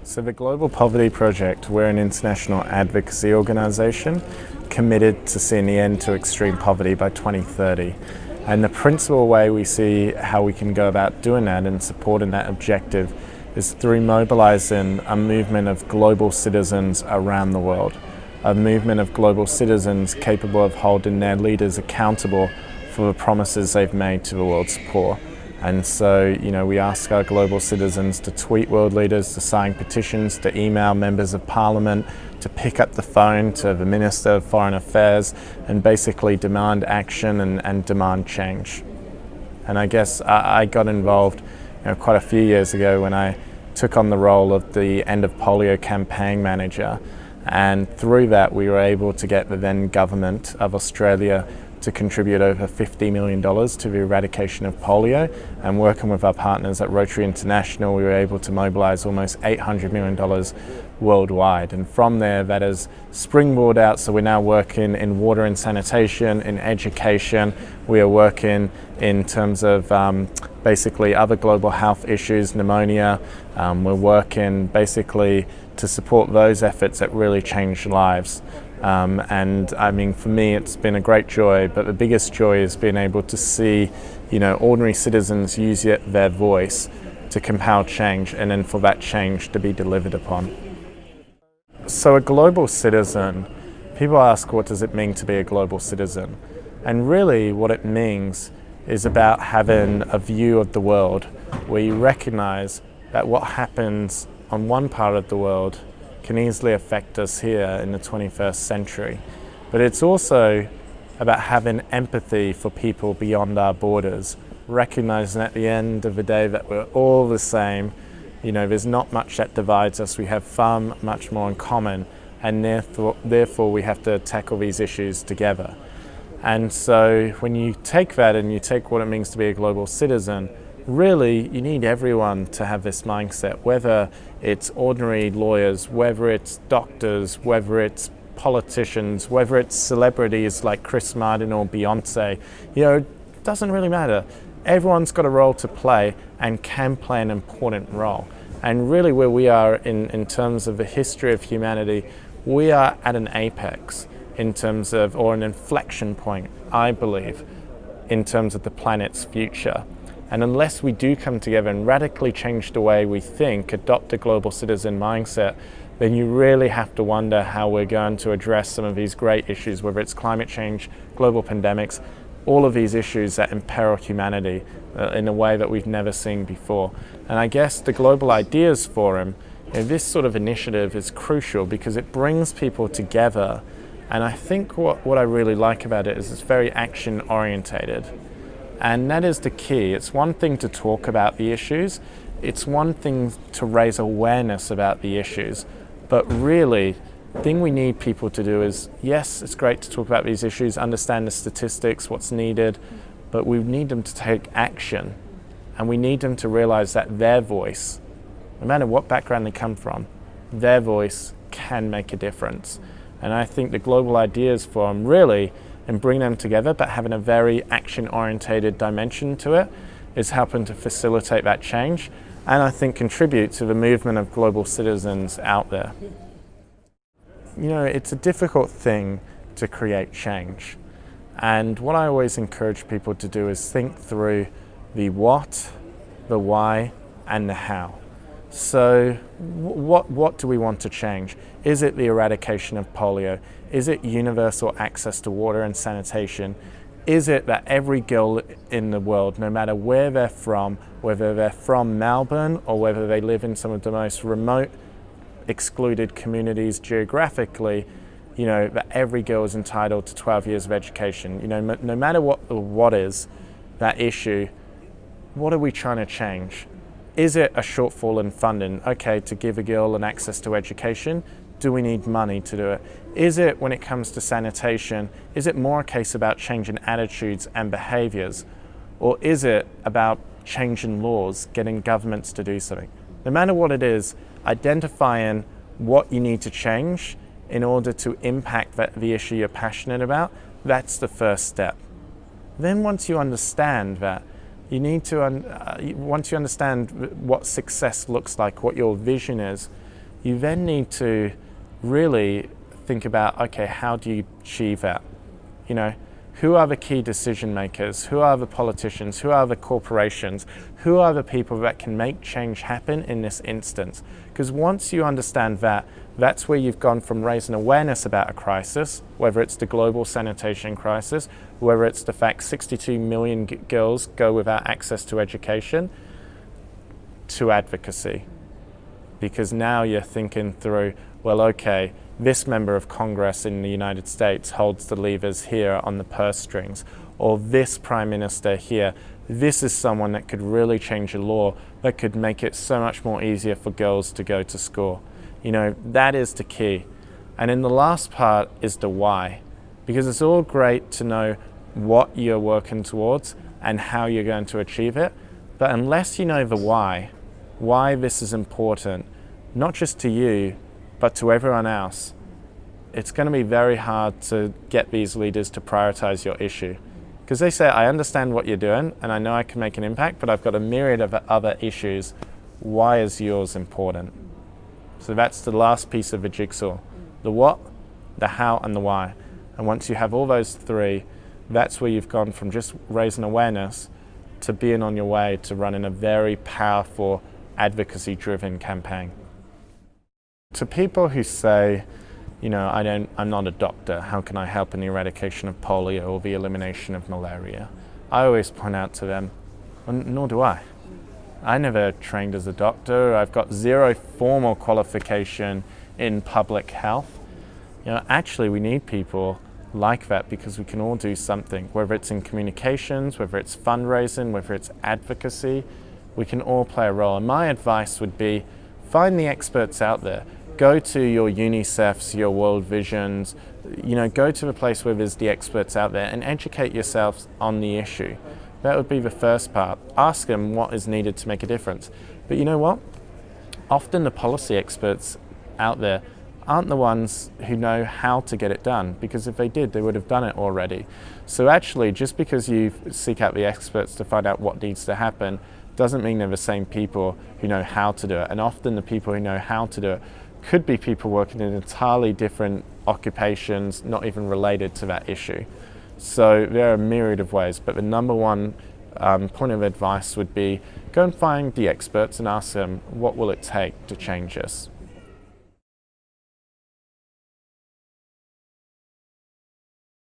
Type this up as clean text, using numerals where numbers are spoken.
So the Global Poverty Project, we're an international advocacy organisation committed to seeing the end to extreme poverty by 2030. And the principal way we see how we can go about doing that and supporting that objective is through mobilising a movement of global citizens around the world. A movement of global citizens capable of holding their leaders accountable for the promises they've made to the world's poor. And so, we ask our global citizens to tweet world leaders, to sign petitions, to email members of parliament, to pick up the phone to the Minister of Foreign Affairs and basically demand action and demand change. And I guess I got involved quite a few years ago when I took on the role of the End of Polio campaign manager. And through that, we were able to get the then government of Australia to contribute over $50 million to the eradication of polio, and working with our partners at Rotary International, we were able to mobilise almost $800 million worldwide. And from there, that has springboarded out, so we're now working in water and sanitation, in education, we are working in terms of basically other global health issues, pneumonia. We're working basically to support those efforts that really change lives. And I mean, for me, it's been a great joy, but the biggest joy is being able to see, ordinary citizens use their voice to compel change, and then for that change to be delivered upon. So a global citizen, people ask, what does it mean to be a global citizen? And really what it means is about having a view of the world where you recognize that what happens on one part of the world can easily affect us here in the 21st century. But it's also about having empathy for people beyond our borders, recognizing at the end of the day that we're all the same. There's not much that divides us. We have far much more in common, and therefore we have to tackle these issues together. And so when you take that and you take what it means to be a global citizen, really, you need everyone to have this mindset, whether it's ordinary lawyers, whether it's doctors, whether it's politicians, whether it's celebrities like Chris Martin or Beyonce. It doesn't really matter. Everyone's got a role to play and can play an important role. And really where we are in terms of the history of humanity, we are at an apex in terms of, or an inflection point, I believe, in terms of the planet's future. And unless we do come together and radically change the way we think, adopt a global citizen mindset, then you really have to wonder how we're going to address some of these great issues, whether it's climate change, global pandemics, all of these issues that imperil humanity in a way that we've never seen before. And I guess the Global Ideas Forum, this sort of initiative is crucial because it brings people together. And I think what I really like about it is it's very action orientated. And that is the key. It's one thing to talk about the issues. It's one thing to raise awareness about the issues. But really, the thing we need people to do is, yes, it's great to talk about these issues, understand the statistics, what's needed, but we need them to take action. And we need them to realize that their voice, no matter what background they come from, their voice can make a difference. And I think the Global Ideas Forum really, and bring them together, but having a very action-orientated dimension to it, is helping to facilitate that change, and I think contribute to the movement of global citizens out there. It's a difficult thing to create change, and what I always encourage people to do is think through the what, the why, and the how. So what do we want to change? Is it the eradication of polio? Is it universal access to water and sanitation? Is it that every girl in the world, no matter where they're from, whether they're from Melbourne or whether they live in some of the most remote, excluded communities geographically, that every girl is entitled to 12 years of education? No matter what is that issue, what are we trying to change? Is it a shortfall in funding? Okay, to give a girl an access to education, do we need money to do it? Is it, when it comes to sanitation, is it more a case about changing attitudes and behaviours? Or is it about changing laws, getting governments to do something? No matter what it is, identifying what you need to change in order to impact the issue you're passionate about, that's the first step. Then once you understand that, you need to, once you understand what success looks like, what your vision is, you then need to really think about, okay, how do you achieve that? You know, who are the key decision makers? Who are the politicians? Who are the corporations? Who are the people that can make change happen in this instance? Because once you understand that, that's where you've gone from raising awareness about a crisis, whether it's the global sanitation crisis, whether it's the fact 62 million girls go without access to education, to advocacy. Because now you're thinking through, well, okay, this member of Congress in the United States holds the levers here on the purse strings, or this Prime Minister here, this is someone that could really change a law that could make it so much more easier for girls to go to school. You know, that is the key. And then the last part is the why, because it's all great to know what you're working towards and how you're going to achieve it, but unless you know the why this is important, not just to you, but to everyone else, it's going to be very hard to get these leaders to prioritize your issue. Because they say, I understand what you're doing and I know I can make an impact, but I've got a myriad of other issues. Why is yours important? So that's the last piece of the jigsaw. The what, the how, and the why. And once you have all those three, that's where you've gone from just raising awareness to being on your way to running a very powerful advocacy-driven campaign. To people who say, you know, I'm not a doctor, how can I help in the eradication of polio or the elimination of malaria? I always point out to them, nor do I. I never trained as a doctor. I've got zero formal qualification in public health. You know, actually we need people like that because we can all do something, whether it's in communications, whether it's fundraising, whether it's advocacy, we can all play a role. And my advice would be, find the experts out there. Go to your UNICEFs, your World Visions, you know, go to the place where there's the experts out there and educate yourselves on the issue. That would be the first part. Ask them what is needed to make a difference. But you know what? Often the policy experts out there aren't the ones who know how to get it done, because if they did, they would have done it already. So actually, just because you seek out the experts to find out what needs to happen doesn't mean they're the same people who know how to do it. And often the people who know how to do it could be people working in entirely different occupations, not even related to that issue. So there are a myriad of ways, but the number one point of advice would be go and find the experts and ask them, what will it take to change this?